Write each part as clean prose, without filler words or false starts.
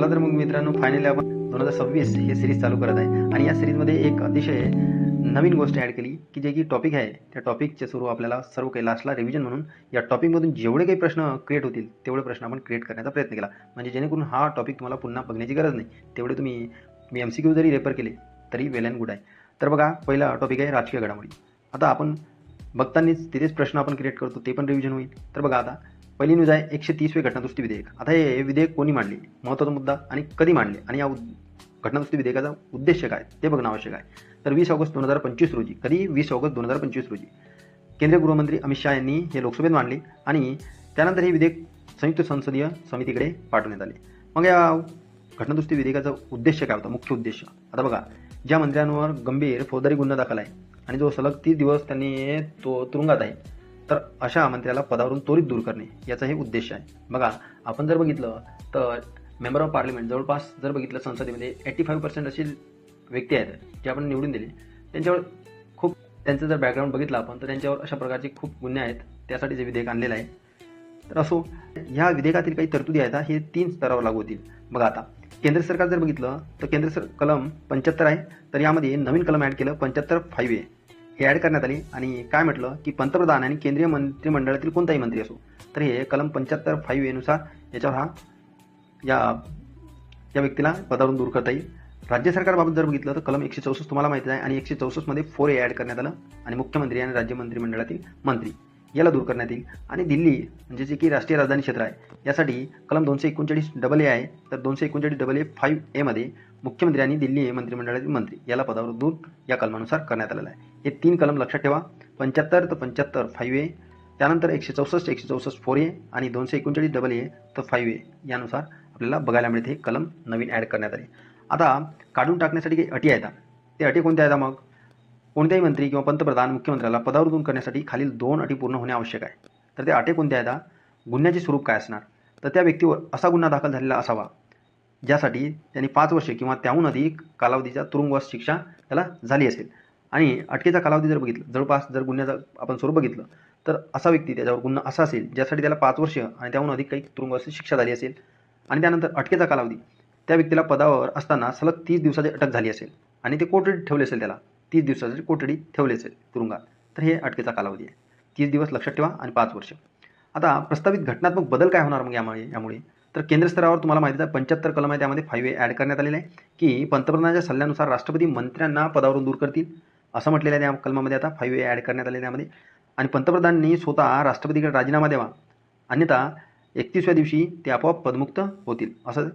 चला तर मग मित्रांनो, फायनली आपण 2026 हे सिरीज चालू करत आहे आणि या सिरीजमध्ये एक अतिशय नवीन गोष्ट ॲड केली की जे की टॉपिक आहे त्या टॉपिकचे सुरू आपल्याला सर्व काही लास्टला रिव्हिजन म्हणून या टॉपिकमधून जेवढे काही प्रश्न क्रिएट होतील तेवढे प्रश्न आपण क्रिएट करण्याचा प्रयत्न केला, म्हणजे जेणेकरून हा टॉपिक तुम्हाला पुन्हा बघण्याची गरज नाही. तेवढे मी MCQ जरी रेफर केले तरी वेल अँड गुड आहे. तर बघा, पहिला टॉपिक आहे राजकीय घडामोडी. आता आपण बघतानाच तिथेच प्रश्न आपण क्रिएट करतो, ते पण रिव्हिजन होईल. तर बघा, आता पहिली न्यूज आहे 130वे घटनादुरुस्ती विधेयक. आता हे विधेयक कोणी मांडले, महत्त्वाचा मुद्दा, आणि कधी मांडले, आणि या घटनादुरुस्ती विधेयकाचा उद्देश काय ते बघणं आवश्यक आहे. तर 20 ऑगस्ट 2025 रोजी, कधी 20 ऑगस्ट 2025 रोजी केंद्रीय गृहमंत्री अमित शहा यांनी हे लोकसभेत मांडले आणि त्यानंतर हे विधेयक संयुक्त संसदीय समितीकडे पाठवण्यात आले. मग या घटनादुरुस्ती विधेयकाचा उद्देश काय होता, मुख्य उद्देश? आता बघा, ज्या मंत्र्यांवर गंभीर फौजदारी गुन्हा दाखल आहे आणि जो सलग 30 दिवस त्यांनी तुरुंगात आहे, तर अशा मंत्र्याला पदावरून त्वरित दूर करणे याचा हे उद्देश आहे. बघा, आपण जर बघितलं तर मेंबर ऑफ पार्लमेंट जवळपास जर बघितलं संसदेमध्ये 85% अशी व्यक्ती आहेत जे आपण निवडून दिले, त्यांच्यावर खूप, त्यांचं जर बॅकग्राऊंड बघितलं आपण तर त्यांच्यावर अशा प्रकारचे खूप गुन्हे आहेत. त्यासाठी जे विधेयक आणलेलं आहे. तर असो, ह्या विधेयकातील काही तरतुदी आहेत हे 3 स्तरावर लागू होतील. बघा, आता केंद्र सरकार जर बघितलं तर कलम 75 आहे, तर यामध्ये नवीन कलम ॲड केलं 75(5)A हे ॲड करण्यात आले आणि काय म्हटलं की पंतप्रधान आणि केंद्रीय मंत्रिमंडळातील कोणताही मंत्री असो तर हे कलम 75(5)A नुसार याच्यावर या व्यक्तीला पदावरून दूर करता येईल. राज्य सरकारबाबत जर बघितलं तर कलम 164 तुम्हाला माहिती आहे, आणि 164 मध्ये 4A ॲड करण्यात आलं आणि मुख्यमंत्री आणि राज्य मंत्रिमंडळातील मंत्री याला दूर करण्यात येईल. आणि दिल्ली म्हणजे जे की राष्ट्रीय राजधानी क्षेत्र आहे यासाठी कलम 239(AA) आहे, तर 239(AA)(5)A मध्ये मुख्यमंत्री आणि दिल्ली मंत्रिमंडळातील मंत्री याला पदावर दूर या कलमानुसार करण्यात आलेलं आहे. हे 3 कलम लक्षात ठेवा, 75 तर 75(5)A, त्यानंतर 164 4A आणि 239(AA) तर 5A यानुसार आपल्याला बघायला मिळते हे कलम नवीन ॲड करण्यात आले. आता काढून टाकण्यासाठी काही अटी आहेत. ते अटी कोणत्या आहेत? मग कोणत्याही मंत्री किंवा पंतप्रधान मुख्यमंत्र्याला पदावर दूर करण्यासाठी खालील 2 अटी पूर्ण होणे आवश्यक आहे. तर त्या अटी कोणत्या आहेत? गुन्ह्याचे स्वरूप काय असणार, तर त्या व्यक्तीवर असा गुन्हा दाखल झालेला असावा ज्यासाठी त्यांनी 5 वर्षे किंवा त्याहून अधिक कालावधीच्या तुरुंगवास शिक्षा त्याला झाली असेल. आणि अटकेचा कालावधी जर बघितलं, जवळपास जर गुन्ह्याचं आपण स्वरूप बघितलं तर असा व्यक्ती, त्याच्यावर गुन्हा असा असेल ज्यासाठी त्याला 5 वर्ष आणि त्याहून अधिक काही तुरुंगवासाची शिक्षा झाली असेल. आणि त्यानंतर अटकेचा कालावधी त्या व्यक्तीला पदावर असताना सलग 30 दिवसाची अटक झाली असेल आणि ते कोठडीत ठेवले असेल, त्याला 30 दिवसाची कोठडीत ठेवले असेल तुरुंगात, तर हे अटकेचा कालावधी आहे. 30 दिवस लक्षात ठेवा आणि 5 वर्ष. आता प्रस्तावित घटनात्मक बदल काय होणार मग यामुळे? तर केंद्र स्तरावर तुम्हाला माहिती आहे 75 कलम आहे, त्यामध्ये 5A ॲड करण्यात आलेलं आहे की पंतप्रधानाच्या सल्ल्यानुसार राष्ट्रपती मंत्र्यांना पदावरून दूर करतील असं म्हटलेलं आहे त्या कलमामध्ये. आता 5A ॲड करण्यात आले त्यामध्ये. आणि पंतप्रधानांनी स्वतः राष्ट्रपतीकडे राजीनामा द्यावा, अन्यथा 31व्या दिवशी ते आपोआप पदमुक्त होतील, असं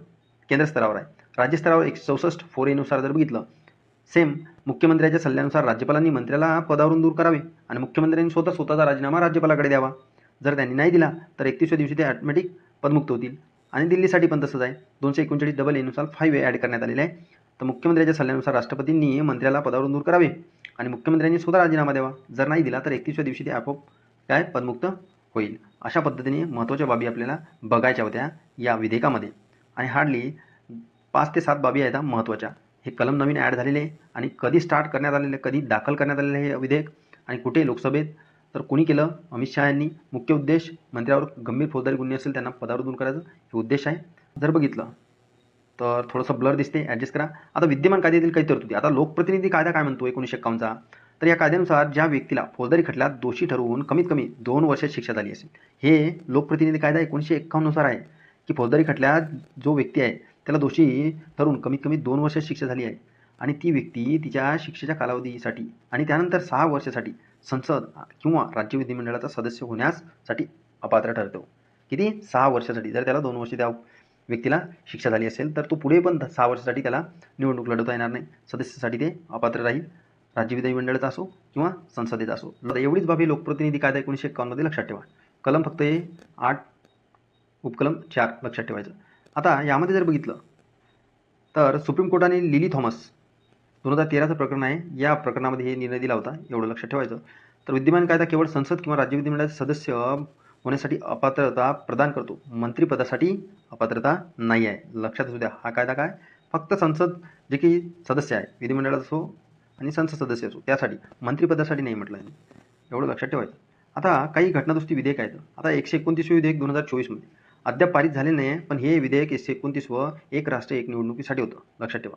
केंद्र स्तरावर आहे. राज्य स्तरावर 164 4A नुसार जर बघितलं, सेम मुख्यमंत्र्याच्या सल्ल्यानुसार राज्यपालांनी मंत्र्याला पदावरून दूर करावे आणि मुख्यमंत्र्यांनी स्वतःचा राजीनामा राज्यपालाकडे द्यावा. जर त्यांनी नाही दिला तर 31व्या दिवशी ते ऑटोमॅटिक पदमुक्त होतील. आणि दिल्लीसाठी पण तसंच आहे, 239(AA) नुसार 5A ॲड करण्यात आलेले आहे. तर मुख्यमंत्र्याच्या सल्ल्यानुसार राष्ट्रपतींनी मंत्र्याला पदावरून दूर करावे आणि मुख्यमंत्र्यांनी स्वतः राजीनामा द्यावा. जर नाही दिला तर 31व्या दिवशी ते आपोआप पदमुक्त होईल. अशा पद्धतीने महत्त्वाच्या बाबी आपल्याला बघायच्या होत्या या विधेयकामध्ये, आणि हार्डली 5 ते 7 बाबी आहेत महत्त्वाच्या. हे कलम नवीन ॲड झालेले आहे आणि कधी स्टार्ट करण्यात आलेले, कधी दाखल करण्यात आलेले हे विधेयक, आणि कुठे लोकसभेत, तर कोणी केलं? अमित शहा यांनी. मुख्य उद्देश मंत्र्यावर गंभीर फौजदारी गुन्हे असेल त्यांना पदावर दूर करायचं हे उद्देश आहे. जर बघितलं तर थोडंसं ब्लर दिसते, ॲडजस्ट करा. आता विद्यमान कायद्यातील काही तरतुदी. आता लोकप्रतिनिधी कायदा काय म्हणतो 1951चा, तर या कायद्यानुसार ज्या व्यक्तीला फौजदारी खटल्यात दोषी ठरवून कमीत कमी 2 वर्षात शिक्षा झाली असेल, हे लोकप्रतिनिधी कायदा 1951 नुसार आहे की फौजदारी खटल्यात जो व्यक्ती आहे त्याला दोषी ठरवून कमीत कमी 2 वर्षात शिक्षा झाली आहे आणि ती व्यक्ती तिच्या शिक्षेच्या कालावधीसाठी आणि त्यानंतर 6 वर्षासाठी संसद किंवा राज्य विधिमंडळाचा सदस्य होण्यासाठी अपात्र ठरतो. किती? 6 वर्षासाठी. जर त्याला 2 वर्ष त्या व्यक्तीला शिक्षा झाली असेल तर तो पुढे पण 6 वर्षासाठी त्याला निवडणूक लढवता येणार नाही, सदस्यासाठी ते अपात्र राहील, राज्य विधिमंडळाचा असो किंवा संसदेचा असो. एवढीच बाबी लोकप्रतिनिधी कायदा 1951 मध्ये लक्षात ठेवा. कलम फक्त हे 8 उपकलम 4 लक्षात ठेवायचं. आता यामध्ये जर बघितलं तर सुप्रीम कोर्टाने लिली थॉमस 2013चं प्रकरण आहे, या प्रकरणामध्ये हे निर्णय दिला होता, एवढं लक्षात ठेवायचं. तर विद्यमान कायदा केवळ संसद किंवा राज्य विधिमंडळाचे सदस्य होण्यासाठी अपात्रता प्रदान करतो, मंत्रिपदासाठी अपात्रता नाही आहे. लक्षात असू द्या, हा कायदा काय फक्त संसद जे की सदस्य आहे, विधिमंडळात असो आणि संसद सदस्य असो त्यासाठी, मंत्रिपदासाठी नाही म्हटलं आहे, एवढं लक्षात ठेवायचं. आता काही घटनादुरुस्ती विधेयक आहेत. आता 129 विधेयक 2024 मध्ये. अद्याप पारित झालेलं नाही आहे, पण हे विधेयक 129 व एक राष्ट्र एक निवडणुकीसाठी होतं, लक्षात ठेवा.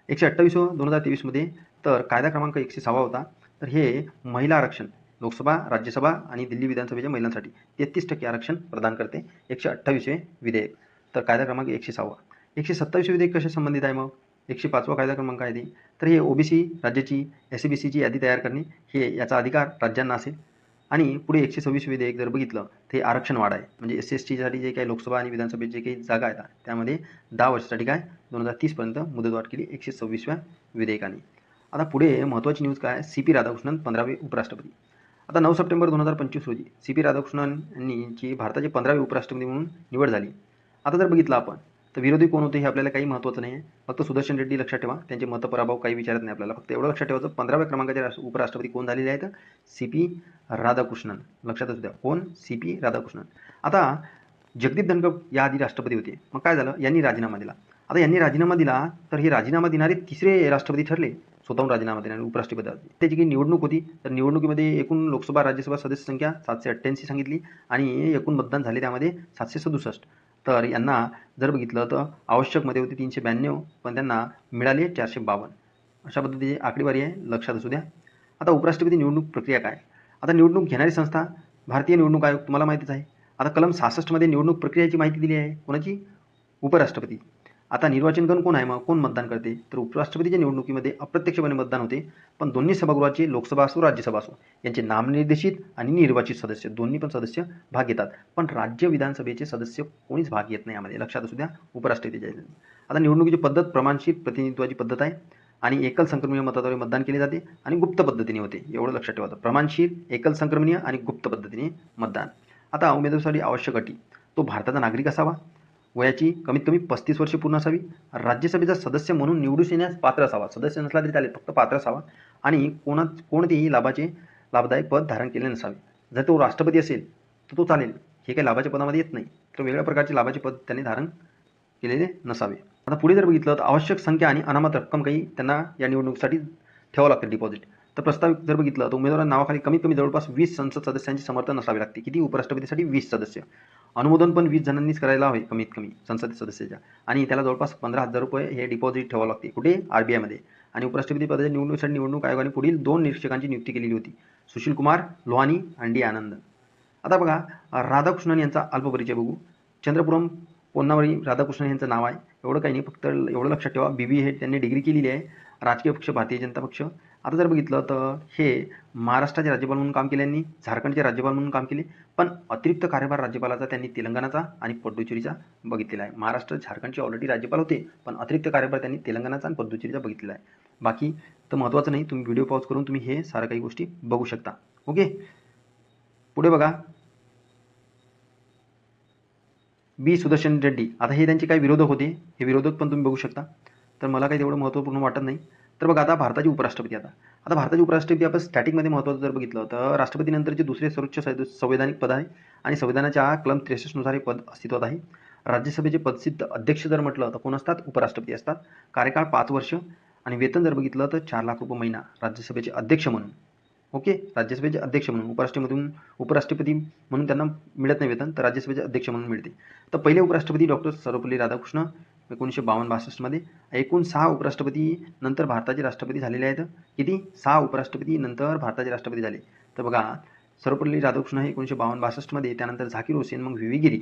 128 2023मध्ये तर कायदा क्रमांक 106 होता. तर हे महिला आरक्षण लोकसभा, राज्यसभा आणि दिल्ली विधानसभेच्या महिलांसाठी 33% आरक्षण प्रदान करते. 128वे विधेयक, तर कायदा क्रमांक 106. 127 विधेयक कशा संबंधित आहे मग? 105 कायदा क्रमांक आहे ते. तर हे ओबीसी राज्याची SCBCची यादी तयार करणे, हे याचा अधिकार राज्यांना असेल. आणि पुढे 126 विधेयक जर बघितलं ते आरक्षण वाढ आहे, म्हणजे SC/STसाठी जे काही लोकसभा आणि विधानसभेचे जे काही जागा आहेत त्यामध्ये 10 वर्षासाठी काय 2030पर्यंत मुदतवाढ केली 126व्या विधेयकाने. आता पुढे महत्त्वाची न्यूज काय, CP राधाकृष्णन 15वे उपराष्ट्रपती. आता 9 सप्टेंबर 2025 रोजी CP राधाकृष्णन यांची भारताचे 15वे उपराष्ट्रपती म्हणून निवड झाली. आता जर बघितलं आपण तर विरोधी कोण होते हे आपल्याला काही महत्त्वाचं नाही आहे, फक्त सुदर्शन रेड्डी लक्षात ठेवा, त्यांचे मतपराभव काही विचारत नाही आपल्याला, फक्त एवढं लक्षात ठेवायचं 15व्या क्रमांकाचे उपराष्ट्रपती कोण झालेले आहेत, CP राधाकृष्णन. लक्षात असू द्या, कोण, CP राधाकृष्णन. आता जगदीप धनखड याआधी राष्ट्रपती होते, मग काय झालं, यांनी राजीनामा दिला. आता यांनी राजीनामा दिला तर हे राजीनामा देणारे तिसरे राष्ट्रपती ठरले, स्वतःहून राजीनामा देणारे उपराष्ट्रपती. त्याची काही निवडणूक होती, तर निवडणुकीमध्ये एकूण लोकसभा राज्यसभा सदस्य संख्या 788 सांगितली आणि एकूण मतदान झाले त्यामध्ये 767. तर यांना जर बघितलं तर आवश्यक मध्ये होते 392, पण त्यांना मिळाले 452. अशा पद्धतीची आकडेवारी आहे, लक्षात असू द्या. आता उपराष्ट्रपती निवडणूक प्रक्रिया काय. आता निवडणूक घेणारी संस्था भारतीय निवडणूक आयोग, तुम्हाला माहितीच आहे. आता कलम 66मध्ये निवडणूक प्रक्रियेची माहिती दिली आहे, कोणाची, उपराष्ट्रपती. आता निर्वाचन करून कोण आहे, मग कोण मतदान करते, तर उपराष्ट्रपतीच्या निवडणुकीमध्ये अप्रत्यक्षपणे मतदान होते, पण दोन्ही सभागृहाचे लोकसभा असो राज्यसभा असो यांचे नामनिर्देशित आणि निर्वाचित सदस्य दोन्ही पण सदस्य भाग घेतात, पण राज्य विधानसभेचे सदस्य कोणीच भाग घेत नाही यामध्ये, लक्षात असू द्या, उपराष्ट्रपतीच्या. आता निवडणुकीची पद्धत प्रमाणशीर प्रतिनिधित्वाची पद्धत आहे आणि एकल संक्रमणीय मताद्वारे मतदान केले जाते आणि गुप्त पद्धतीने होते, एवढं लक्षात ठेवायचं. प्रमाणशीर, एकल संक्रमणीय आणि गुप्त पद्धतीने मतदान. आता उमेदवारीसाठी आवश्यक अटी, तो भारताचा नागरिक असावा, वयाची कमीत कमी 35 वर्षे पूर्ण असावी, राज्यसभेचा सदस्य म्हणून निवडून येण्यास पात्र असावा, सदस्य नसला तरी चालेल, फक्त पात्र असावा, आणि कोणतेही लाभदायक पद धारण केले नसावे. जर तो राष्ट्रपती असेल तर तो चालेल, हे काही लाभाच्या पदामध्ये येत नाही, तर वेगळ्या प्रकारचे लाभाचे पद त्यांनी धारण केलेले नसावे. आता पुढे जर बघितलं तर आवश्यक संख्या आणि अनामत रक्कम काही त्यांना या निवडणुकीसाठी ठेवावं लागतं डिपॉझिट. तर प्रस्तावित जर बघितलं तर उमेदवारांच्या नावाखाली कमीत कमी जवळपास 20 संसद सदस्यांचे समर्थन असावे लागते. किती, उपराष्ट्रपतीसाठी 20 सदस्य. अनुमोदन पण 20 जणांनीच करायला हवे कमीत कमी संसद सदस्याच्या, आणि त्याला जवळपास 15,000 रुपये हे डिपॉझिट ठेवावं लागते, कुठे, RBIमध्ये. आणि उपराष्ट्रपती पदाच्या निवडणुकीसाठी निवडणूक आयोगाने पुढील 2 निरीक्षकांची नियुक्ती केलेली होती, सुशील कुमार लोहानी आणि D. आनंद. आता बघा राधाकृष्णन यांचा अल्पपरिचय बघू. चंद्रपुरम पोन्नावरी राधाकृष्णन यांचं नाव आहे, एवढं काही नाही, फक्त एवढं लक्षात ठेवा, BB हे त्यांनी डिग्री केलेली आहे. राजकीय पक्ष भारतीय जनता पक्ष. आता जर बघितलं तर हे महाराष्ट्राचे राज्यपाल म्हणून काम केले, यांनी झारखंडचे राज्यपाल म्हणून काम केले, पण अतिरिक्त कार्यभार राज्यपालाचा त्यांनी तेलंगणाचा आणि पुडुचेरीचा बघितलेला आहे. महाराष्ट्र झारखंडचे ऑलरेडी राज्यपाल होते, पण अतिरिक्त कार्यभार त्यांनी तेलंगणाचा आणि पुडुचेरीचा बघितलेला आहे. बाकी तर महत्त्वाचं नाही, तुम्ही व्हिडिओ पॉज करून तुम्ही हे साऱ्या काही गोष्टी बघू शकता. ओके, पुढे बघा B. सुदर्शन रेड्डी. आता हे त्यांचे काही विरोधक होते, हे विरोधक पण तुम्ही बघू शकता, तर मला काही तेवढं महत्त्वपूर्ण वाटत नाही. तर बघा आता भारताचे उपराष्ट्रपती. आता भारताचे उपराष्ट्रपती आपण स्टॅटिकमध्ये महत्त्वाचं जर बघितलं तर राष्ट्रपतीनंतरचे दुसरे सर्वोच्च संवैधानिक पद आहे आणि संविधानाच्या कलम 63 नुसार हे पद अस्तित्वात आहे. राज्यसभेचे पदसिद्ध अध्यक्ष जर म्हटलं तर कोण असतात, उपराष्ट्रपती असतात. कार्यकाळ 5 वर्ष आणि वेतन जर बघितलं तर 4 लाख रुपये महिना राज्यसभेचे अध्यक्ष म्हणून. ओके, राज्यसभेचे अध्यक्ष म्हणून, उपराष्ट्रपती म्हणून त्यांना मिळत नाही वेतन, तर राज्यसभेचे अध्यक्ष म्हणून मिळते. तर पहिले उपराष्ट्रपती डॉक्टर सर्वपल्ली राधाकृष्ण 1952-62मध्ये. एकूण 6 उपराष्ट्रपती नंतर भारताचे राष्ट्रपती झालेले आहेत. किती, 6 उपराष्ट्रपती नंतर भारताचे राष्ट्रपती झाले. तर बघा सर्वपल्ली राधाकृष्ण हे 1952-62मध्ये, त्यानंतर झाकीर हुसेन, मग VV गिरी.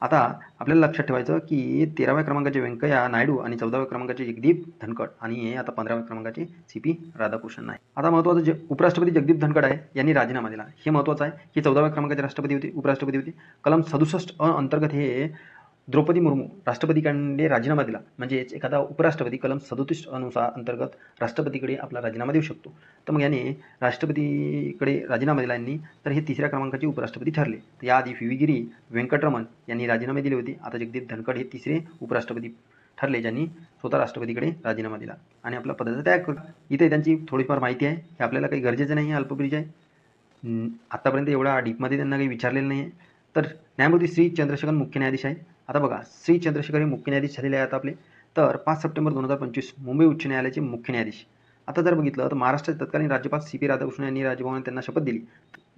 आता आपल्याला लक्षात ठेवायचं की 13व्या क्रमांकाचे व्यंकय्या नायडू आणि 14व्या क्रमांकाचे जगदीप धनखड आणि आता 15व्या क्रमांकाचे CP राधाकृष्णन आहे. आता महत्त्वाचं उपराष्ट्रपती जगदीप धनखड आहे, यांनी राजीनामा दिला, हे महत्त्वाचं आहे की 14व्या क्रमांकाचे राष्ट्रपती होते, उपराष्ट्रपती होते. कलम 67 अंतर्गत हे द्रौपदी मुर्मू राष्ट्रपतीकडे राजीनामा दिला, म्हणजे एखादा उपराष्ट्रपती कलम 37 अनुसार अंतर्गत राष्ट्रपतीकडे आपला राजीनामा देऊ शकतो. तर मग याने राष्ट्रपतीकडे राजीनामा दिला यांनी, तर हे 3ऱ्या क्रमांकाचे उपराष्ट्रपती ठरले. तर याआधी VV गिरी, व्यंकटरमण यांनी राजीनामे दिले होते. आता जगदीप धनखड हे 3रे उपराष्ट्रपती ठरले, ज्यांनी स्वतः राष्ट्रपतीकडे राजीनामा दिला आणि आपला पदाचा त्याग केला. इथे त्यांची थोडीफार माहिती आहे, हे आपल्याला काही गरजेचं नाही आहे, अल्पपरिचय. आतापर्यंत एवढा डीपमध्ये त्यांना काही विचारलेलं नाही आहे. तर न्यायमूर्ती श्री चंद्रशेखर मुख्य न्यायाधीश आहे. आता बघा श्री चंद्रशेखर हे मुख्य न्यायाधीश झालेले आहेत आपले. तर 5 सप्टेंबर 2025 मुंबई उच्च न्यायालयाचे मुख्य न्यायाधीश. आता जर बघितलं तर महाराष्ट्राचे तत्कालीन राज्यपाल CP राधाकृष्णन यांनी राजभवनात त्यांना शपथ दिली.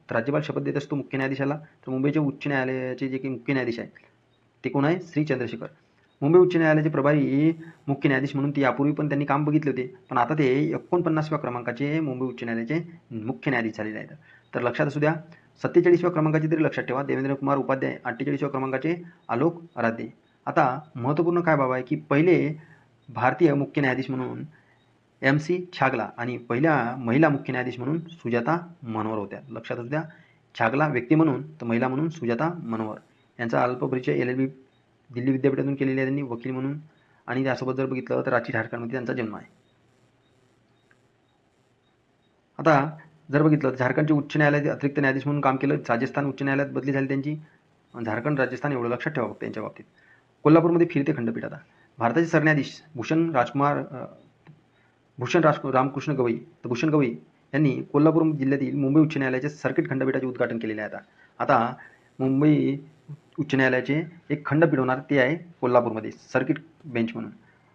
तर राज्यपाल शपथ देत असतो मुख्य न्यायाधीशाला. तर मुंबईचे उच्च न्यायालयाचे जे काही मुख्य न्यायाधीश आहे ते कोण आहे? श्री चंद्रशेखर. मुंबई उच्च न्यायालयाचे प्रभारी मुख्य न्यायाधीश म्हणून ते यापूर्वी पण त्यांनी काम बघितले होते, पण आता ते 49व्या क्रमांकाचे मुंबई उच्च न्यायालयाचे मुख्य न्यायाधीश झालेले आहेत. तर लक्षात असू द्या. 47व्या क्रमांकाचे तरी लक्षात ठेवा, देवेंद्र कुमार उपाध्याय. 48व्या क्रमांकाचे आलोक आराध्य. आता महत्त्वपूर्ण काय बाबा आहे की पहिले भारतीय मुख्य न्यायाधीश म्हणून MC छागला आणि पहिल्या महिला मुख्य न्यायाधीश म्हणून सुजाता मनोहर होत्या. लक्षात असू द्या. छागला व्यक्ती म्हणून तर महिला म्हणून सुजाता मनोहर. यांचा अल्पपरिचय LLB दिल्ली विद्यापीठातून केलेली आहे त्यांनी वकील म्हणून, आणि त्यासोबत जर बघितलं तर रांची झारखंडमध्ये त्यांचा जन्म आहे. आता जर बघितलं तर झारखंडचे उच्च न्यायालयाचे अतिरिक्त न्यायाधीश म्हणून काम केलं. राजस्थान उच्च न्यायालयात बदली झाली त्यांची. झारखंड राजस्थान एवढं लक्षात ठेवा फक्त त्यांच्या बाबतीत. कोल्हापूरमध्ये फिरते खंडपीठ. आता भारताचे सरन्यायाधीश भूषण रामकृष्ण गवई. तर भूषण गवई यांनी कोल्हापूर जिल्ह्यातील मुंबई उच्च न्यायालयाचे सर्किट खंडपीठाचे उद्घाटन केलेले आहे. आता मुंबई उच्च न्यायालयाचे एक खंडपीठ होणार ते आहे कोल्हापूरमध्ये सर्किट बेंच म्हणून.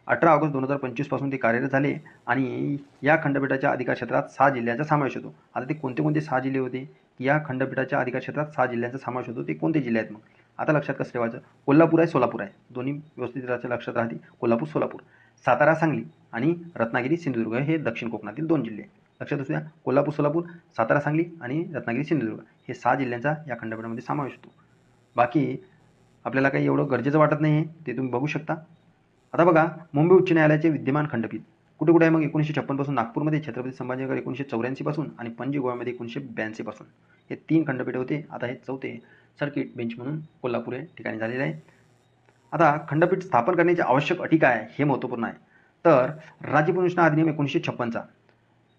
18 ऑगस्ट 2025 पासून ते कार्यरत झाले आणि या खंडपीठाच्या अधिकार क्षेत्रात 6 जिल्ह्यांचा समावेश होतो. आता ते कोणते कोणते 6 जिल्हे होते की या खंडपीठाच्या अधिकार क्षेत्रात 6 जिल्ह्यांचा समावेश होतो, ते कोणते जिल्हे आहेत? मग आता लक्षात कसं ठेवायचं? कोल्हापूर आहे, सोलापूर आहे, दोन्ही व्यवस्थित लक्षात राहते. कोल्हापूर सोलापूर, सातारा सांगली आणि रत्नागिरी सिंधुदुर्ग हे दक्षिण कोकणातील 2 जिल्हे. लक्षात असू द्या. कोल्हापूर सोलापूर, सातारा सांगली आणि रत्नागिरी सिंधुदुर्ग हे 6 जिल्ह्यांचा या खंडपीठामध्ये समावेश होतो. बाकी आपल्याला काही एवढं गरजेचं वाटत नाही आहे, ते तुम्ही बघू शकता. आता बघा, मुंबई उच्च न्यायालयाचे विद्यमान खंडपीठ कुठे कुठे आहे? मग 1956 पासून नागपूरमध्ये, छत्रपती संभाजीनगर 1984 पासून आणि पणजी गोव्यामध्ये 1982 पासून हे 3 खंडपीठ होते. आता हे 4थे सर्किट बेंच म्हणून कोल्हापूर या ठिकाणी झालेले आहे. आता खंडपीठ स्थापन करण्याची आवश्यक अटी काय आहे हे महत्त्वपूर्ण आहे. तर राज्य पुनर्रचना अधिनियम 1956चा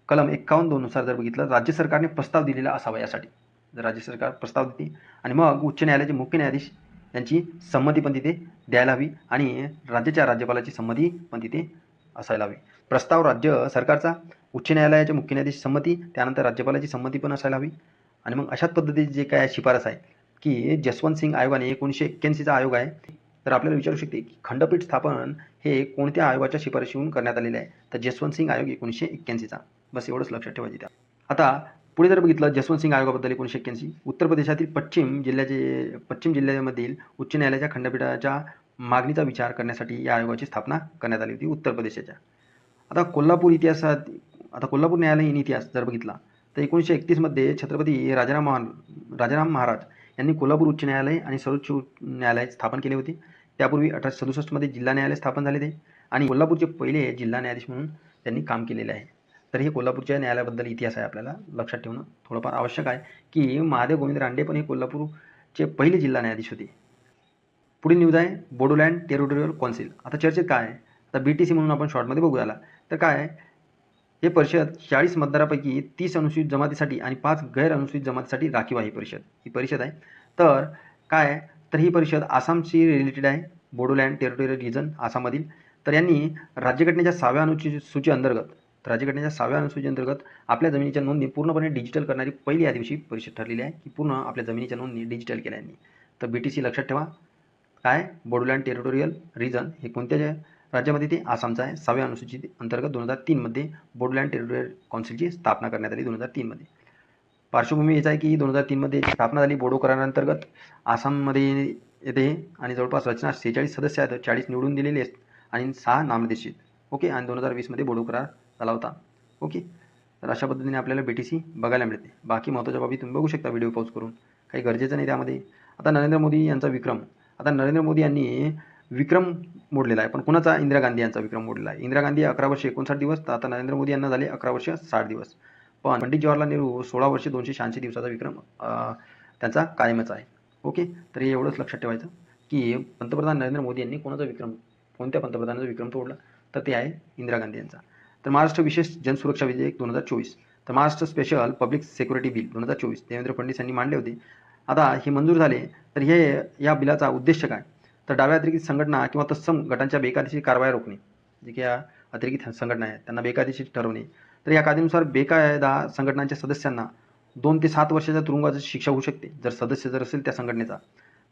कलम 51(2) नुसार जर बघितलं, राज्य सरकारने प्रस्ताव दिलेला असावा. यासाठी जर राज्य सरकार प्रस्ताव देते आणि मग उच्च न्यायालयाचे मुख्य न्यायाधीश यांची संमती पण तिथे द्यायला हवी आणि राज्याच्या राज्यपालाची संमती पण तिथे असायला हवी. प्रस्ताव राज्य सरकारचा, उच्च न्यायालयाचे मुख्य न्यायाधीश संमती, त्यानंतर राज्यपालाची संमती पण असायला हवी. आणि मग अशाच पद्धतीचे जे काय शिफारस आहे की जसवंत सिंग आयोगाने 1981चा आयोग आहे. तर आपल्याला विचारू शकते की खंडपीठ स्थापन हे कोणत्या आयोगाच्या शिफारशीवरून करण्यात आलेले आहे? तर जसवंत सिंग आयोग 1981चा. बस एवढंच लक्षात ठेवायचे त्या. आता पुढे जर बघितलं जसवंत सिंग आयोगाबद्दल 1981, उत्तर प्रदेशातील पश्चिम जिल्ह्यामधील उच्च न्यायालयाच्या खंडपीठाच्या मागणीचा विचार करण्यासाठी या आयोगाची स्थापना करण्यात आली होती उत्तर प्रदेशाच्या. आता कोल्हापूर न्यायालयीन इतिहास जर बघितला तर 1931 मध्ये छत्रपती राजाराम महाराज यांनी कोल्हापूर उच्च न्यायालय आणि सर्वोच्च न्यायालय स्थापन केले होते. त्यापूर्वी 1867 मध्ये जिल्हा न्यायालय स्थापन झाले ते आणि कोल्हापूरचे पहिले जिल्हा न्यायाधीश म्हणून त्यांनी काम केलेले आहे. तर हे कोल्हापूरच्या न्यायालयाबद्दल इतिहास आहे, आपल्याला लक्षात ठेवणं थोडंफार आवश्यक आहे की महादेव गोविंद रानडे पण हे कोल्हापूरचे पहिले जिल्हा न्यायाधीश होते. पुढील न्यूज आहे बोडोलँड टेरिटोरियल कौन्सिल. आता चर्चेत काय आहे? आता BTC म्हणून आपण शॉर्टमध्ये बघूया. तर काय आहे? हे परिषद 40 मतदारापैकी 30 अनुसूचित जमातीसाठी आणि 5 गैर अनुसूचित जमातीसाठी राखीव आहे. ही परिषद आहे. तर काय? तर ही परिषद आसामशी रिलेटेड आहे. बोडोलँड टेरिटोरियल रिजन आसाममधील. तर यांनी राज्यघटनेच्या 6व्या अनुसूची अंतर्गत आपल्या जमिनीच्या नोंदणी पूर्णपणे डिजिटल करणारी पहिली आदिवासी परिषद ठरलेली आहे की पूर्ण आपल्या जमिनीच्या नोंदणी डिजिटल केल्या यांनी. तर BTC लक्षात ठेवा. काय? बोडोलँड टेरिटोरियल रिजन हे कोणत्या राज्यामध्ये? ते आसामचा आहे. 6व्या अनुसूचित अंतर्गत 2003 मध्ये बोडोलँड टेरिटोरियल कौन्सिलची स्थापना करण्यात आली 2003 मध्ये. पार्श्वभूमी याची आहे की 2003 मध्ये स्थापना झाली बोडो करारांतर्गत आसाममध्ये येते आणि जवळपास रचना 46 सदस्य आहेत, 40 निवडून दिलेले आहेत आणि 6 नामनिर्देशित. ओके. आणि 2020 मध्ये बोडो करार झाला होता. ओके. तर अशा पद्धतीने आपल्याला BTC बघायला मिळते. बाकी महत्त्वाच्या बाबी तुम्ही बघू शकता व्हिडिओ पॉज करून, काही गरजेचं नाही त्यामध्ये. आता नरेंद्र मोदी यांचा विक्रम. आता नरेंद्र मोदी यांनी विक्रम मोडलेला आहे, पण कुणाचा? इंदिरा गांधी यांचा विक्रम मोडलेला आहे. इंदिरा गांधी 11 वर्ष 59 दिवस, तर आता नरेंद्र मोदी यांना झाले 11 वर्ष 60 दिवस. पण पंडित जवाहरलाल नेहरू 16 वर्ष 286 दिवसाचा विक्रम त्यांचा कायमच आहे. ओके. तर हे एवढंच लक्षात ठेवायचं की पंतप्रधान नरेंद्र मोदी यांनी कोणत्या पंतप्रधानाचा विक्रम तोडला? तर ते आहे इंदिरा गांधी यांचा. तर महाराष्ट्र विशेष जनसुरक्षा विधेयक 2024, तर Maharashtra special public security bill 2024 Devendra Fadnavis यांनी मांडले होते. आता हे मंजूर झाले. तर या बिलाचा उद्देश काय? तर डाव्या अतिरेकी संघटना किंवा तत्सम गटांच्या बेकायदेशीर कारवाया रोखणे. जे की अतिरेकी संघटना आहेत त्यांना बेकायदेशीर ठरवणे. तर या कायद्यानुसार बेकायदा संघटनांच्या सदस्यांना 2 ते 7 वर्षाच्या तुरुंगाची शिक्षा होऊ शकते जर सदस्य असेल त्या संघटनेचा.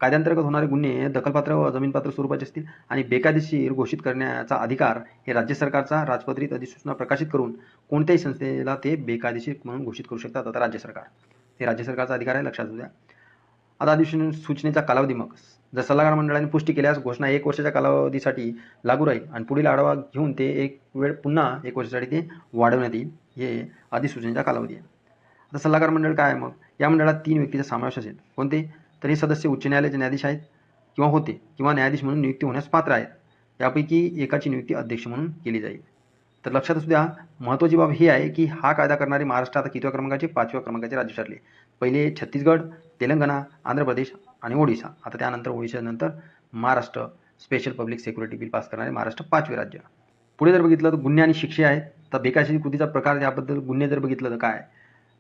कायद्यांतर्गत होणारे गुन्हे दखलपात्र व जमीनपात्र स्वरूपाचे असतील आणि बेकायदेशीर घोषित करण्याचा अधिकार हे राज्य सरकारचा राजपत्रित अधिसूचना प्रकाशित करून कोणत्याही संस्थेला ते बेकायदेशीर म्हणून घोषित करू शकतात. आता राज्य सरकार, हे राज्य सरकारचा अधिकार आहे, लक्षात द्या. आता अधिसूचनेचा कालावधी. मग जर सल्लागार मंडळाने पुष्टी केल्यास घोषणा 1 वर्षाच्या कालावधीसाठी लागू राहील आणि पुढील आढावा घेऊन ते एक वेळ पुन्हा 1 वर्षासाठी ते वाढवण्यात येईल. हे अधिसूचनेचा कालावधी आहे. आता सल्लागार मंडळ काय आहे मग? या मंडळात 3 व्यक्तीचा समावेश असेल. कोणते? तर हे सदस्य उच्च न्यायालयाचे न्यायाधीश आहेत किंवा होते किंवा न्यायाधीश म्हणून नियुक्ती होण्यास पात्र आहेत. यापैकी एकाची नियुक्ती अध्यक्ष म्हणून केली जाईल. तर लक्षात असू द्या, महत्त्वाची बाब ही आहे की हा कायदा करणारे महाराष्ट्र आता कितव्या क्रमांकाचे? 5व्या क्रमांकाचे राज्य ठरले. पहिले छत्तीसगड, तेलंगणा, आंध्र प्रदेश आणि ओडिशा. आता त्यानंतर ओडिशानंतर Maharashtra special public security bill pass करणारे महाराष्ट्र 5वे राज्य. पुढे जर बघितलं तर गुन्हे आणि शिक्षा आहेत. तर बेकायदेशीर कृतीचा प्रकार याबद्दल गुन्हे जर बघितलं तर काय?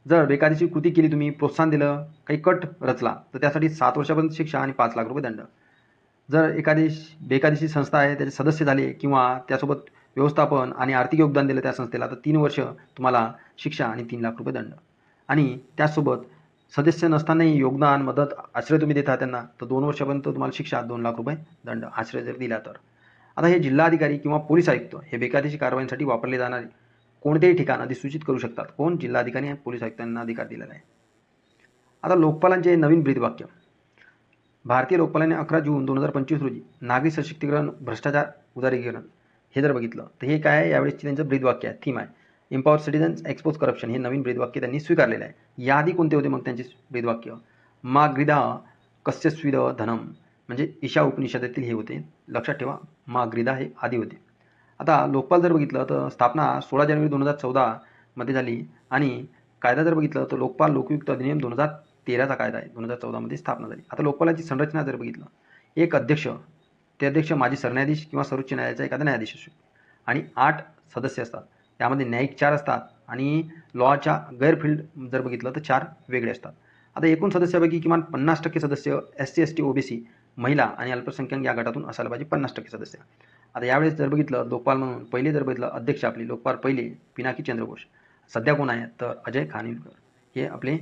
जर बेकायदेशीर कृती केली, तुम्ही प्रोत्साहन दिलं, काही कट रचला, तर त्यासाठी 7 वर्षापर्यंत शिक्षा आणि 5 लाख रुपये दंड. जर एखादी बेकायदेशीर संस्था आहे त्याचे सदस्य झाले किंवा त्यासोबत व्यवस्थापन आणि आर्थिक योगदान दिलं त्या संस्थेला, तर 3 वर्ष तुम्हाला शिक्षा आणि 3 लाख रुपये दंड. आणि त्याचसोबत सदस्य नसतानाही योगदान, मदत, आश्रय तुम्ही देता त्यांना, तर 2 वर्षापर्यंत तुम्हाला शिक्षा, 2 लाख रुपये दंड, आश्रय जर दिला तर. आता हे जिल्हाधिकारी किंवा पोलीस आयुक्त हे बेकायदेशीर कारवाईसाठी वापरले जाणारे कोणतेही ठिकाण अधिसूचित करू शकतात. कोण? जिल्हाधिकारी आणि पोलीस आयुक्तांना अधिकार दिलेला आहे. आता लोकपालांचे नवीन ब्रीदवाक्य. भारतीय लोकपालाने 11 जून 2025 रोजी नागरी सशक्तीकरण, भ्रष्टाचार उदारीकरण हे जर बघितलं तर हे काय आहे? यावेळेसची त्यांचं ब्रीदवाक्य आहे, थीम आहे. एम्पॉवर सिटीजन्स, एक्सपोज करप्शन हे नवीन ब्रीदवाक्य त्यांनी स्वीकारलेलं आहे. याआधी कोणते होते मग त्यांचे ब्रीदवाक्य? मा ग्रीदा कस्यस्विद धनम, म्हणजे ईशा उपनिषदातील हे होते. लक्षात ठेवा, मा ग्रीदा हे आधी होते. आता लोकपाल जर बघितलं तर स्थापना 16 जानेवारी 2014 मध्ये झाली आणि कायदा जर बघितलं तर लोकपाल लोकयुक्त अधिनियम 2013चा कायदा आहे, 2014 मध्ये स्थापना झाली. आता लोकपालाची संरचना जर बघितलं, एक अध्यक्ष, ते अध्यक्ष माजी सरन्यायाधीश किंवा सर्वोच्च न्यायालयाचा एखादा न्यायाधीश असतो आणि 8 सदस्य असतात. त्यामध्ये न्यायिक 4 असतात आणि लॉच्या गैरफील्ड जर बघितलं तर 4 वेगळे असतात. आता एकूण सदस्यापैकी किमान 50% सदस्य SC, ST, OBC, महिला आणि अल्पसंख्याक या गटातून असायला पाहिजे 50% सदस्य. आता यावेळेस जर बघितलं लोकपाल म्हणून पहिले जर बघितलं अध्यक्ष आपले लोकपाल पहिले पिनाकी चंद्र घोष, सध्या कोण आहे तर अजय खानविलकर, हे आपले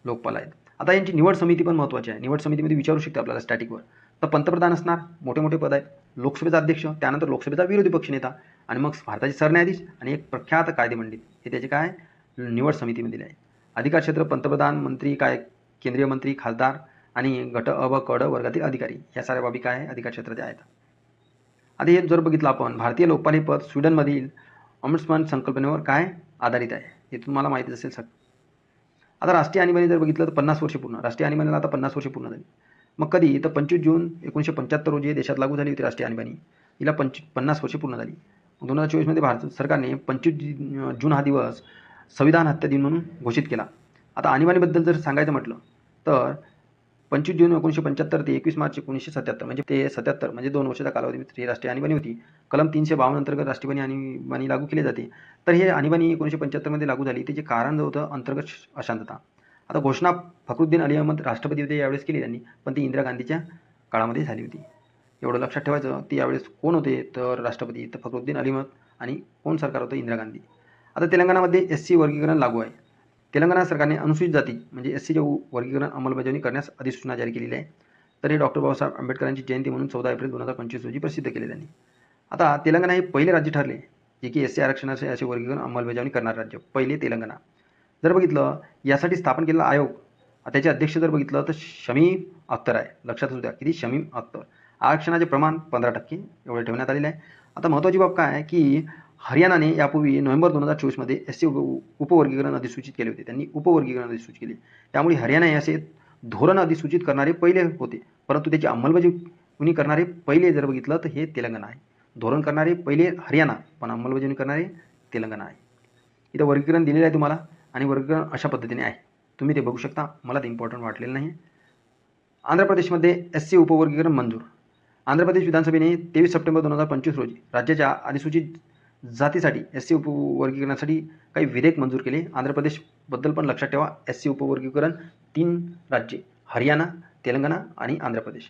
लोकपाल आहेत. आता यांची निवड समिती पण महत्त्वाची आहे. निवड समितीमध्ये विचारू शकते आपल्याला स्टॅटिकवर, तर पंतप्रधान असणार, मोठे मोठे पद आहेत, लोकसभेचा अध्यक्ष, त्यानंतर लोकसभेचा विरोधी पक्षनेता आणि मग भारताचे सरन्यायाधीश आणि एक प्रख्यात कायदेमंडित, हे त्याचे काय निवड समितीमध्ये आहे. अधिकार क्षेत्र पंतप्रधान, मंत्री, काय केंद्रीय मंत्री, खासदार आणि गट अ ब क ड वर्गातील अधिकारी, या साऱ्या बाबी काय आहे अधिकार क्षेत्राच्या आहेत. आता हे जर बघितलं आपण, भारतीय लोकपाल हे पद स्वीडनमधील ऑम्बुड्समन संकल्पनेवर काय आधारित आहे, हे तुम्हाला माहिती असेल सर. आता राष्ट्रीय आणीबाणी जर बघितलं तर 50 वर्षे पूर्ण, राष्ट्रीय आणीबाणीला आता 50 वर्षे पूर्ण झाली. मग कधी? तर 25 जून 1975 रोजी देशात लागू झाली होती राष्ट्रीय आणीबाणी. हिला 50 वर्षे पूर्ण झाली. 2024 मध्ये भारत सरकारने 25 जून हा दिवस संविधान हत्या दिन म्हणून घोषित केला. आता आणीबाणीबद्दल जर सांगायचं म्हटलं तर 25 जून 1975 ते 21 मार्च 1977 म्हणजे ते 77 म्हणजे 2 वर्षाचा कालावधीमध्ये ही राष्ट्रीय आणीबाणी होती. कलम 352 अंतर्गत राष्ट्रीय आणीबाणी लागू केली जाते. तर हे आणीबाणी 1975 मध्ये लागू झाली. त्याचे कारण जे होतं अंतर्गत अशांतता. आता घोषणा फखरुद्दीन अली अहमद राष्ट्रपती होते यावेळेस केली त्यांनी, पण ती इंदिरा गांधीच्या काळामध्ये झाली होती. एवढं लक्षात ठेवायचं. ती यावेळेस कोण होते तर राष्ट्रपती, तर फखरुद्दीन अली अहमद, आणि कोण सरकार होतं? इंदिरा गांधी. आता तेलंगणामध्ये SC वर्गीकरण लागू आहे. तेलंगणा सरकारने अनुसूचित जाती म्हणजे SCचे वर्गीकरण अंमलबजावणी करण्यास अधिसूचना जारी केलेली आहे. तर हे डॉक्टर बाबासाहेब आंबेडकरांची जयंती म्हणून 14 एप्रिल 2025 रोजी प्रसिद्ध केले त्यांनी. आता तेलंगणा हे पहिले राज्य ठरले जे की SC आरक्षणाचे असे वर्गीकरण अंमलबजावणी करणारे राज्य, पहिले तेलंगणा. जर बघितलं यासाठी स्थापन केलेला आयोग, त्याचे अध्यक्ष जर बघितलं तर शमीम अख्तर आहे. लक्षात असू द्या, किती? शमीम अख्तर. आरक्षणाचे प्रमाण 15% एवढे ठेवण्यात आलेले आहे. आता महत्त्वाची बाब काय आहे की हरियाणाने यापूर्वी नोव्हेंबर 2024 मध्ये SC उपवर्गीकरण अधिसूचित केले होते. त्यांनी उपवर्गीकरण अधिसूचित केले. त्यामुळे हरियाणा हे असे धोरण अधिसूचित करणारे पहिले होते, परंतु त्याची अंमलबजावणी करणारे पहिले जर बघितलं तर हे तेलंगणा आहे. धोरण करणारे पहिले हरियाणा, पण अंमलबजावणी करणारे तेलंगणा आहे. इथं वर्गीकरण दिलेलं आहे तुम्हाला आणि वर्गीकरण अशा पद्धतीने आहे, तुम्ही ते बघू शकता. मला ते इम्पॉर्टंट वाटलेलं नाही. आंध्र प्रदेशमध्ये SC उपवर्गीकरण मंजूर. आंध्र प्रदेश विधानसभेने 23 सप्टेंबर 2025 रोजी राज्याच्या अधिसूचित जातीसाठी SC उपवर्गीकरणासाठी काही विधेयक मंजूर केले. आंध्र प्रदेशबद्दल पण लक्षात ठेवा, SC उपवर्गीकरण 3 राज्ये, हरियाणा, तेलंगणा आणि आंध्र प्रदेश.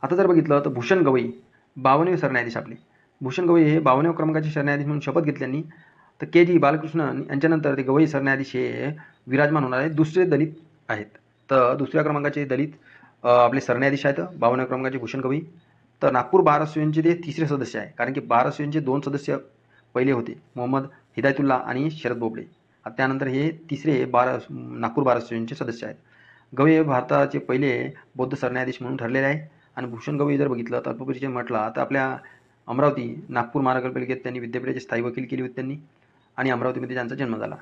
आता जर बघितलं तर भूषण गवई 52वे सरन्यायाधीश आपले. भूषण गवई हे 52व्या क्रमांकाचे सरन्यायाधीश म्हणून शपथ घेतल्यांनी. तर KG बालकृष्णन यांच्यानंतर ते गवई सरन्यायाधीश हे विराजमान होणारे दुसरे दलित आहेत. तर दुसऱ्या क्रमांकाचे दलित आपले सरन्यायाधीश आहेत 52व्या क्रमांकाचे भूषण गवई. तर नागपूर बार असोसिएशनचे ते तिसरे सदस्य आहे, कारण की बार असोसिएशनचे 2 सदस्य पहिले होते, मोहम्मद हिदायतुल्ला आणि शरद बोबडे. त्यानंतर हे तिसरे नागपूर बार असोसिएशनचे सदस्य आहेत. गवई हे भारताचे पहिले बौद्ध सरन्यायाधीश म्हणून ठरलेले आहे आणि भूषण गवई जर बघितलं तर अल्पपरिचय म्हटला तर आपल्या अमरावती नागपूर महानगरपालिकेत त्यांनी विद्यापीठाची स्थायी वकील केली होती त्यांनी, आणि अमरावतीमध्ये त्यांचा जन्म झाला.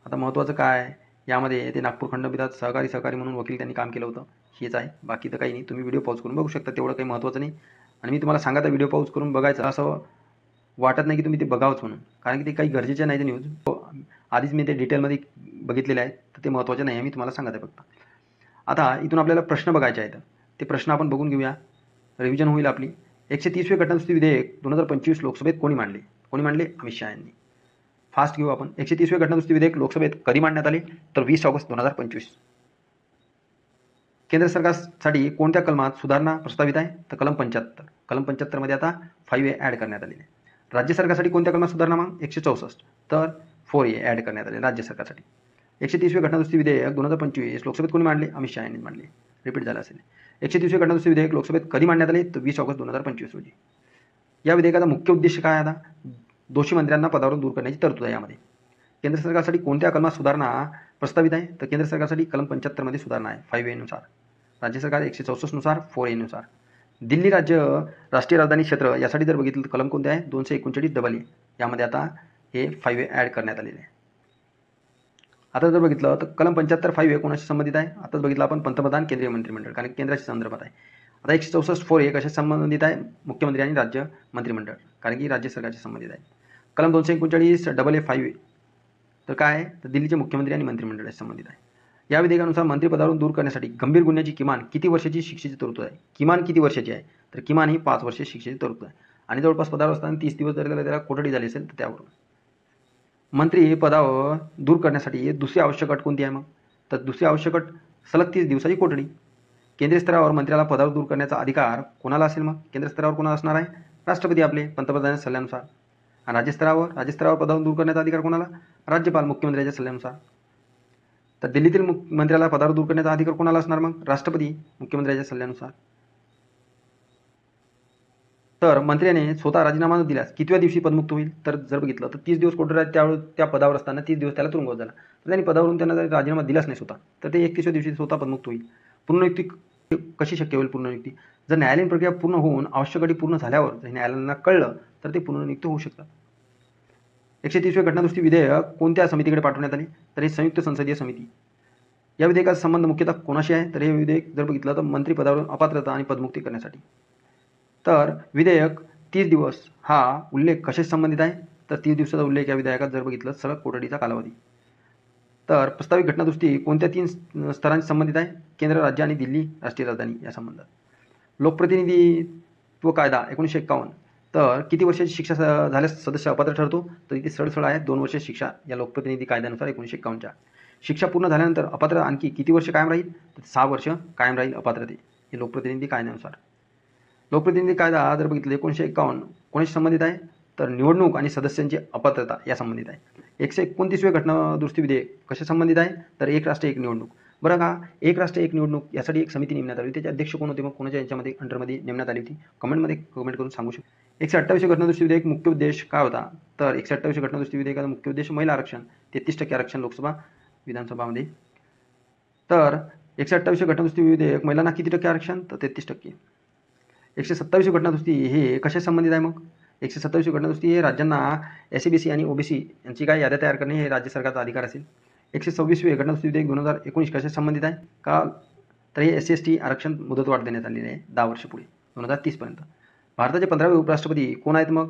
आता महत्त्वाचं काय यामध्ये ते नागपूर खंडपीठात सहकारी म्हणून वकील त्यांनी काम केलं होतं, हेच आहे. बाकी तर काही नाही, तुम्ही व्हिडिओ पॉज करून बघू शकता, तेवढं काही महत्त्वाचं नाही. आणि मी तुम्हाला सांगा, व्हिडिओ पॉज करून बघायचं असं वाटत नाही की तुम्ही ते बघावंच म्हणून, कारण की ते काही गरजेचे नाही ते न्यूज. आधीच मी ते डिटेलमध्ये बघितलेले आहेत, तर ते महत्त्वाचे नाही आहे, मी तुम्हाला सांगत आहे फक्त. आता इथून आपल्याला प्रश्न बघायचे आहेत, ते प्रश्न आपण बघून घेऊया, रिव्हिजन होईल आपली. 130वे घटनादुरुस्ती विधेयक 2025 लोकसभेत कोणी मांडले? अमित शहा यांनी. फास्ट घेऊ आपण. 130वे घटनादुरुस्ती विधेयक लोकसभेत कधी मांडण्यात आले? तर 20 ऑगस्ट 2025. केंद्र सरकारसाठी कोणत्या कलमात सुधारणा प्रस्तावित आहे? तर कलम 75. कलम 75 मध्ये आता 5A ॲड करण्यात आलेले आहे. राज्य सरकारसाठी कोणत्या कलमात सुधारणा मग? 164. तर 4A ॲड करण्यात आले राज्य सरकारसाठी. 130वे घटनादुरुस्ती विधेयक 2025 लोकसभेत कोणी मांडले? अमित शहा यांनी मांडले. रिपीट झालं असेल. 130वे घटनादुरुस्ती विधेयक लोकसभेत कधी मांडण्यात आले? तर 20 ऑगस्ट 2025 रोजी. या विधेयकाचा मुख्य उद्देश काय आता? दोषी मंत्र्यांना पदावरून दूर करण्याची तरतूद आहे यामध्ये. केंद्र सरकारसाठी कोणत्या कलमात सुधारणा प्रस्तावित आहे? तर केंद्र सरकारसाठी कलम 75 मध्ये सुधारणा आहे 5A नुसार. राज्य सरकार 164 नुसार 4A नुसार. दिल्ली राष्ट्रीय राजधानी क्षेत्र यासाठी जर बघितलं तर कलम कोणते आहे? 239 AA. यामध्ये आता हे 5A ॲड करण्यात आलेले आहे. आता जर बघितलं तर कलम 75 5A कोणाशी संबंधित आहे? आताच बघितलं आपण पंतप्रधान केंद्रीय मंत्रिमंडळ, कारण केंद्राशी संदर्भात आहे. आता 164 4A कशा संबंधित आहे? मुख्यमंत्री आणि राज्य मंत्रिमंडळ, कारण की राज्य सरकारशी संबंधित आहे. कलम 239 AA 5A तर काय आहे? तर दिल्लीचे मुख्यमंत्री आणि मंत्रिमंडळाशी संबंधित आहे. या विधेयकानुसार मंत्रिपदावरून दूर करण्यासाठी गंभीर गुन्ह्याची किमान किती वर्षाची शिक्षेची तरतूद आहे? किमान किती वर्षाची आहे? तर किमान ही 5 वर्षे शिक्षेची तरतूद आहे. आणि जवळपास पदावर असताना 30 दिवस जर त्याला कोठडी झाली असेल तर त्यावरून. मंत्री पदावर दूर करण्यासाठी दुसरी आवश्यक अट कोणती आहे मग? तर दुसरी आवश्यक अट सलग 30 दिवसाची कोठडी. केंद्रीय स्तरावर मंत्र्याला पदावर दूर करण्याचा अधिकार कोणाला असेल मग? केंद्र स्तरावर कोणाला असणार आहे? राष्ट्रपती आपले पंतप्रधानांच्या सल्ल्यानुसार. आणि राज्यस्तरावर पदावरून दूर करण्याचा अधिकार कोणाला? राज्यपाल मुख्यमंत्र्यांच्या सल्ल्यानुसार. तर दिल्लीतील मंत्र्याला पदावर दूर करण्याचा अधिकार कोणाला असणार मग? राष्ट्रपती मुख्यमंत्र्यांच्या सल्ल्यानुसार. तर मंत्र्याने स्वतः राजीनामा न दिल्यास कितव्या दिवशी पदमुक्त होईल? तर जर बघितलं तर 30 दिवस कोठडी आहेत, त्यावेळी त्या पदावर असताना 30 दिवस त्याला तुरुंगवास झाला, तर त्यांनी पदावरून त्यांना जर राजीनामा दिलाच नाही स्वतः, तर ते 31व्या दिवशी स्वतः पदमुक्त होईल. पूर्णनियुक्ती कशी शक्य होईल? पूर्णनियुक्ती जर न्यायालयीन प्रक्रिया पूर्ण होऊन आवश्यक अटी पूर्ण झाल्यावर जर न्यायालयांना कळलं तर ते पूर्णनियुक्त होऊ शकतात. 130वे घटनादुरुस्ती विधेयक कोणत्या समितीकडे पाठवण्यात आले? तर हे संयुक्त संसदीय समिती. या विधेयकाचा संबंध मुख्यतः कोणाशी आहे? तर हे विधेयक जर बघितलं तर मंत्रिपदावरून अपात्रता आणि पदमुक्ती करण्यासाठी. तर विधेयक 30 दिवस हा उल्लेख कशाशी संबंधित आहे? तर 30 दिवसाचा उल्लेख या विधेयकात जर बघितलं सलग कोठडीचा कालावधी. तर प्रस्तावित घटनादुरुस्ती कोणत्या 3 स्तरांशी संबंधित आहे? केंद्र, राज्य आणि दिल्ली राष्ट्रीय राजधानी या संबंधात. लोकप्रतिनिधित्व कायदा 1951. तर किती वर्षाची शिक्षा झाल्यास सदस्य अपात्र ठरतो? तर इथे सरळ आहे 2 वर्ष शिक्षा या लोकप्रतिनिधी कायद्यानुसार 1951च्या. शिक्षा पूर्ण झाल्यानंतर अपात्र आणखी किती वर्ष कायम राहील? तर 6 वर्ष कायम राहील अपात्रते, हे लोकप्रतिनिधी कायद्यानुसार. लोकप्रतिनिधी कायदा जर बघितलं 1951 कोणाशी संबंधित आहे? तर निवडणूक आणि सदस्यांची अपात्रता या संबंधित आहे. 129वे घटनादुरुस्ती विधेयक कशा संबंधित आहे? तर एक राष्ट्र एक निवडणूक. बरं का, एक राष्ट्र एक निवडणूक यासाठी एक समिती नेमण्यात आली, त्याचे अध्यक्ष कोण होते? मग कोणाच्या यांच्यामध्ये अंडरमध्ये नेमण्यात आली होती? कमेंट करून सांगू शकतो. 128वे घटनादुरुस्ती विधेयक मुख्य उद्देश काय होता? तर 128वे घटनादुरुस्ती विधेयकाचा मुख्य उद्देश महिला आरक्षण, 33% आरक्षण लोकसभा विधानसभामध्ये. तर 128वे घटनादुरुस्ती विधेयक महिलांना किती टक्के आरक्षण? तर 33%. 127वी घटनादुरुस्ती हे कशा संबंधित आहे मग? 127वी घटनादुरुस्ती हे राज्यांना SC-BC आणि OBC यांची काय याद्या तयार करणे हे राज्य सरकारचा अधिकार असेल. 126वे घटनादुरुस्ती विधेयक 2019 कशा संबंधित आहे का? तर हे SC-ST आरक्षण मुदतवाढ देण्यात आलेली आहे 10 वर्ष पुढे 2030 पर्यंत. भारताचे 15वे उपराष्ट्रपती कोण आहेत मग?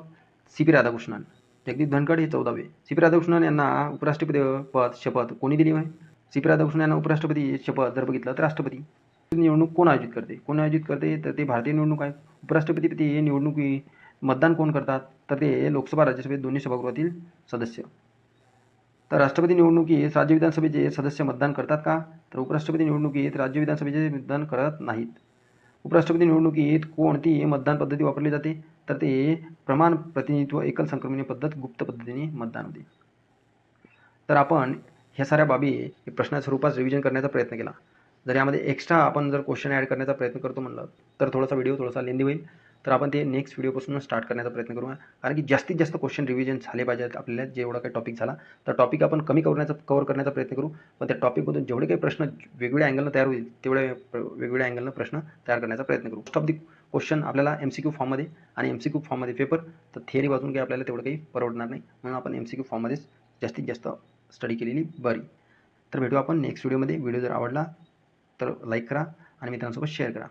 CP राधाकृष्णन. जगदीप धनखड हे 14वे. CP राधाकृष्णन यांना उपराष्ट्रपती पद शपथ कोणी दिली आहे? CP राधाकृष्णन यांना उपराष्ट्रपती शपथ जर बघितलं तर राष्ट्रपती. निवडणूक कोण आयोजित करते? तर ते भारतीय निवडणूक आहे. उपराष्ट्रपती निवडणुकी मतदान कोण करतात? तर ते लोकसभा राज्यसभेत दोन्ही सभागृहातील सदस्य. तर राष्ट्रपती निवडणुकीत राज्य विधानसभेचे सदस्य मतदान करतात का? तर उपराष्ट्रपती निवडणुकीत राज्य विधानसभेचे मतदान करत नाहीत. उपराष्ट्रपती निवडणुकीत कोणती मतदान पद्धती वापरली जाते? तर ते प्रमाण प्रतिनिधित्व, एकल संक्रमणीय पद्धत, गुप्त पद्धतीने मतदान होते. तर आपण ह्या साऱ्या बाबी प्रश्नाच्या स्वरूपात रिव्हिजन करण्याचा प्रयत्न केला. जर यामध्ये एक्स्ट्रा आपण जर क्वेश्चन ॲड करण्याचा प्रयत्न करतो म्हणलं तर थोडासा व्हिडिओ थोडासा लेंदी होईल, तर आपण ते नेक्स्ट व्हिडिओपासून स्टार्ट करण्याचा प्रयत्न करू. कारण की जास्तीत जास्त क्वेश्चन रिव्हिजन झाले पाहिजेत आपल्याला. जेवढा काही टॉपिक झाला तर टॉपिक आपण कमी कव्हर करण्याचा प्रयत्न करू. पण त्या टॉपिकमधून जेवढे काही प्रश्न वेगवेगळ्या अँगलनं तयार होईल तेवढ्या वेगवेगळ्या अँगलनं प्रश्न तयार करण्याचा प्रयत्न करू. मोस्ट ऑफ दी क्वेश्चन आपल्याला MCQ फॉर्ममध्ये आणि MCQ फॉर्ममध्ये पेपर, तर थिअरी वाचून काही आपल्याला तेवढं काही परवडणार नाही. म्हणून आपण MCQ फॉर्ममध्येच जास्तीत जास्त स्टडी केलेली बरी. तर भेटू आपण नेक्स्ट व्हिडिओमध्ये. व्हिडिओ जर आवडला तर लाईक करा आणि मित्रांसोबत शेअर करा.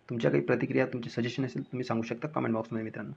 तुमच्या काही प्रतिक्रिया, तुमचे सजेशन असेल तुम्ही सांगू शकता कमेंट बॉक्समध्ये मित्रांनो.